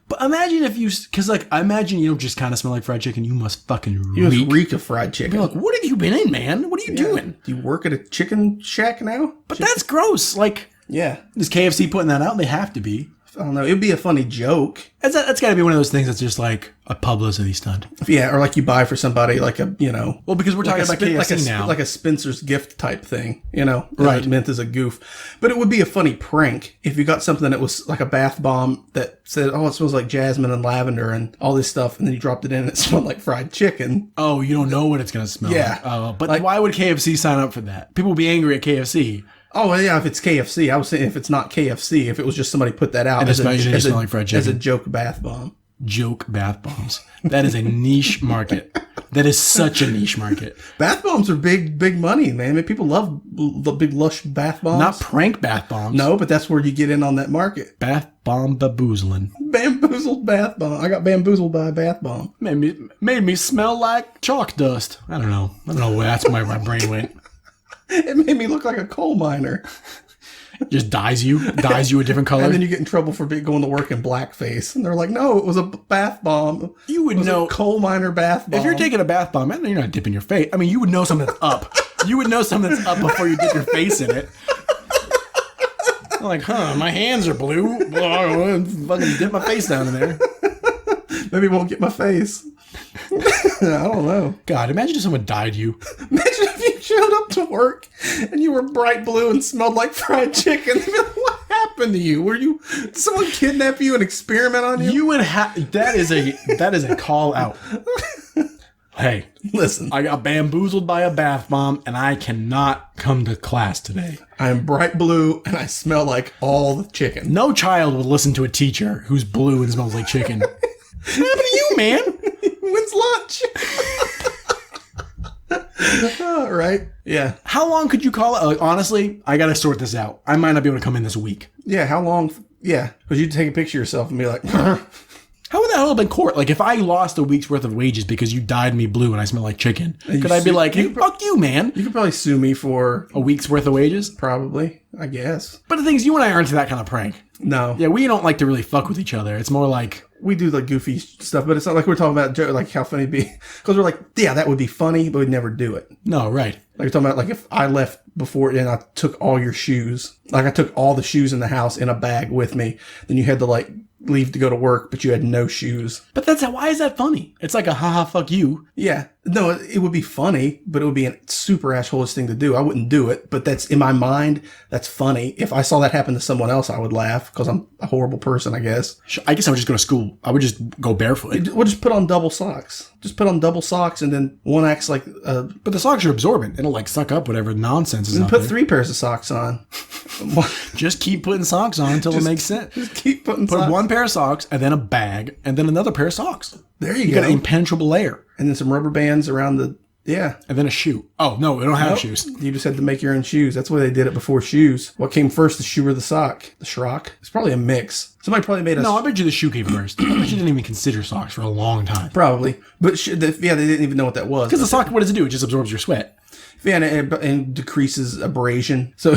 Speaker 1: But imagine if you... Because like, I imagine you don't just kind of smell like fried chicken. You must fucking
Speaker 2: You must reek of fried chicken.
Speaker 1: You're like, what have you been in, man? What are you doing?
Speaker 2: Do you work at a chicken shack now?
Speaker 1: But that's gross. Like...
Speaker 2: Yeah.
Speaker 1: Is KFC putting that out? They have to be.
Speaker 2: I don't know. It'd be a funny joke.
Speaker 1: That's got to be one of those things that's just like a publicity stunt.
Speaker 2: Yeah, or like you buy for somebody like a,
Speaker 1: Well, because we're talking about KFC
Speaker 2: now. Like a Spencer's gift type thing,
Speaker 1: Right.
Speaker 2: Meant as a goof. But it would be a funny prank if you got something that was like a bath bomb that said, oh, it smells like jasmine and lavender and all this stuff. And then you dropped it in and it smelled like fried chicken.
Speaker 1: Oh, you don't know what it's going to smell like. Oh, but like, why would KFC sign up for that? People would be angry at KFC.
Speaker 2: Oh, well, yeah, if it's KFC. I was saying if it's not KFC, if it was just somebody put that out
Speaker 1: as a
Speaker 2: joke bath bomb.
Speaker 1: Joke bath bombs. That is a niche market. That is such a niche market.
Speaker 2: Bath bombs are big money, man. I mean, people love the big lush bath bombs.
Speaker 1: Not prank bath bombs.
Speaker 2: No, but that's where you get in on that market.
Speaker 1: Bath bomb baboozling.
Speaker 2: Bamboozled bath bomb. I got bamboozled by a bath bomb.
Speaker 1: Made me smell like chalk dust. I don't know where that's where my brain went.
Speaker 2: It made me look like a coal miner.
Speaker 1: Just dyes you a different color.
Speaker 2: And then you get in trouble for going to work in blackface. And they're like, no, it was a bath bomb.
Speaker 1: You would know.
Speaker 2: A coal miner bath bomb.
Speaker 1: If you're taking a bath bomb, you're not dipping your face. I mean, you would know something's up. You would know something's up before you dip your face in it. I'm like, my hands are blue. Fucking dip my face down in there.
Speaker 2: Maybe it won't get my face. I don't know.
Speaker 1: God, imagine if someone dyed you.
Speaker 2: Imagine if you showed up to work and you were bright blue and smelled like fried chicken. What happened to you? Did someone kidnap you and experiment on you?
Speaker 1: You would have. That is a call out. Hey,
Speaker 2: listen.
Speaker 1: I got bamboozled by a bath bomb and I cannot come to class today.
Speaker 2: I am bright blue and I smell like all the chicken.
Speaker 1: No child would listen to a teacher who's blue and smells like chicken. What happened to you, man?
Speaker 2: When's lunch? Right? Yeah.
Speaker 1: How long could you call it? Like, honestly, I got to sort this out. I might not be able to come in this week.
Speaker 2: Yeah, how long? Yeah, because you'd take a picture of yourself and be like...
Speaker 1: How would that hold up in court? Like, if I lost a week's worth of wages because you dyed me blue and I smell like chicken, could I be like, hey, fuck you, man?
Speaker 2: You could probably sue me for...
Speaker 1: A week's worth of wages?
Speaker 2: Probably, I guess.
Speaker 1: But the thing is, you and I aren't that kind of prank.
Speaker 2: No.
Speaker 1: Yeah, we don't like to really fuck with each other. It's more like...
Speaker 2: We do like goofy stuff, but it's not like we're talking about like how funny it'd be. Because we're like, yeah, that would be funny, but we'd never do it.
Speaker 1: No, right.
Speaker 2: Like you're talking about, like if I left before and I took all your shoes, like I took all the shoes in the house in a bag with me, then you had to like leave to go to work, but you had no shoes.
Speaker 1: But why is that funny? It's like a haha fuck you.
Speaker 2: Yeah. No, it would be funny, but it would be a super assholeish thing to do. I wouldn't do it, but that's in my mind. That's funny. If I saw that happen to someone else, I would laugh because I'm a horrible person, I guess.
Speaker 1: I guess I would just go to school. I would just go barefoot.
Speaker 2: We'll just put on double socks. Just put on double socks and then one acts like...
Speaker 1: but the socks are absorbent. It'll like suck up whatever nonsense is out
Speaker 2: put
Speaker 1: there.
Speaker 2: 3 pairs of socks on.
Speaker 1: Just keep putting socks on until it makes sense.
Speaker 2: Just keep putting
Speaker 1: Put
Speaker 2: socks.
Speaker 1: 1 pair of socks and then a bag and then another pair of socks.
Speaker 2: There you
Speaker 1: You
Speaker 2: go.
Speaker 1: got an impenetrable layer.
Speaker 2: And then some rubber bands around the... Yeah.
Speaker 1: And then a shoe. Oh, no, we don't have shoes.
Speaker 2: You just had to make your own shoes. That's why they did it before shoes. What came first, the shoe or the sock? The schrock? It's probably a mix. Somebody probably made a...
Speaker 1: No, I bet you the shoe came first. I bet you didn't even consider socks for a long time.
Speaker 2: Probably. But they didn't even know what that was.
Speaker 1: Because the sock, what does it do? It just absorbs your sweat.
Speaker 2: Yeah, and decreases abrasion. So...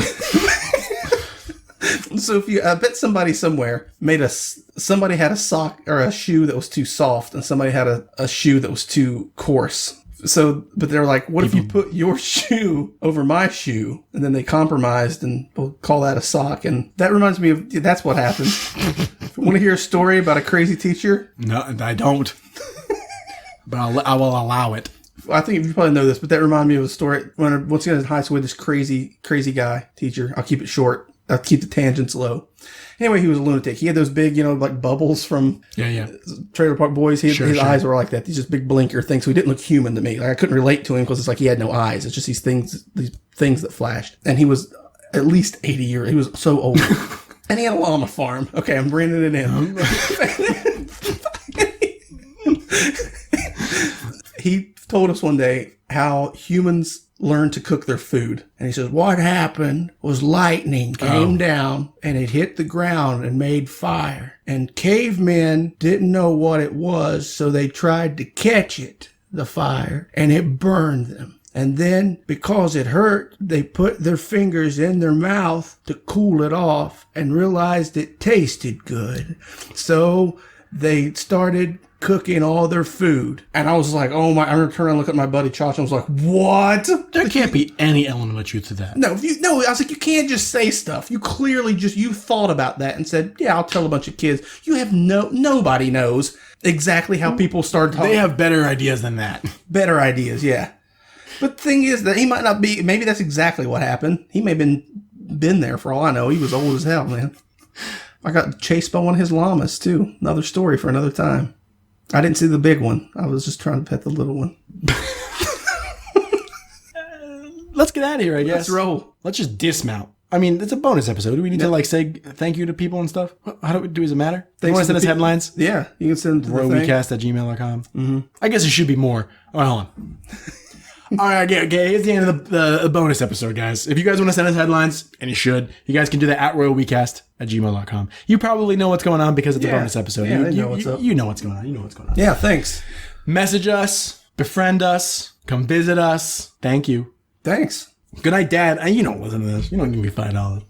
Speaker 2: So if you, I bet somebody somewhere somebody had a sock or a shoe that was too soft and somebody had a shoe that was too coarse. So, but they're like, what if you put your shoe over my shoe? And then they compromised and we'll call that a sock. And that reminds me of, that's what happened. Want to hear a story about a crazy teacher?
Speaker 1: No, I don't. But I will allow it.
Speaker 2: I think you probably know this, but that reminded me of a story. When once again in high school, this crazy guy teacher. I'll keep it short. I'll keep the tangents low. Anyway, he was a lunatic. He had those big, like bubbles from Trailer Park Boys. His eyes were like that. These just big blinker things. So he didn't look human to me. Like I couldn't relate to him because it's like he had no eyes. It's just these things that flashed. And he was at least 80 years. He was so old. And he had a llama farm. Okay, I'm bringing it in. He told us one day how humans learn to cook their food. And he says, what happened was lightning came down and it hit the ground and made fire. And cavemen didn't know what it was, so they tried to catch it, the fire, and it burned them. And then, because it hurt, they put their fingers in their mouth to cool it off and realized it tasted good. So they started cooking all their food. And I was like, oh my, I remember turning and looking at my buddy Chacha and was like, what?
Speaker 1: There can't be any element of truth to that.
Speaker 2: No, I was like, you can't just say stuff. You clearly you thought about that and said, yeah, I'll tell a bunch of kids. You have nobody knows exactly how people start talking.
Speaker 1: They have better ideas than that.
Speaker 2: Better ideas, yeah. But the thing is that he might not be, maybe that's exactly what happened. He may have been there for all I know. He was old as hell, man. I got chased by one of his llamas too. Another story for another time. I didn't see the big one. I was just trying to pet the little one.
Speaker 1: Let's get out of here, I guess.
Speaker 2: Let's roll.
Speaker 1: Let's just dismount. I mean, it's a bonus episode. Do we need to say thank you to people and stuff? How does it matter? You want to send us headlines?
Speaker 2: Yeah, you can send them to the thing.
Speaker 1: RoyWeCast@gmail.com. Mm-hmm. I guess it should be more. Oh, hold on. All right, okay. It's the end of the bonus episode, guys. If you guys want to send us headlines, and you should, you guys can do that at RoyWeCast@gmail.com. You probably know what's going on because it's a bonus episode.
Speaker 2: Yeah, you know what's up.
Speaker 1: You know what's going on. You know what's going on.
Speaker 2: Yeah, thanks.
Speaker 1: Message us, befriend us, come visit us. Thank you.
Speaker 2: Thanks.
Speaker 1: Good night, Dad. You don't listen to this. You don't give me $5.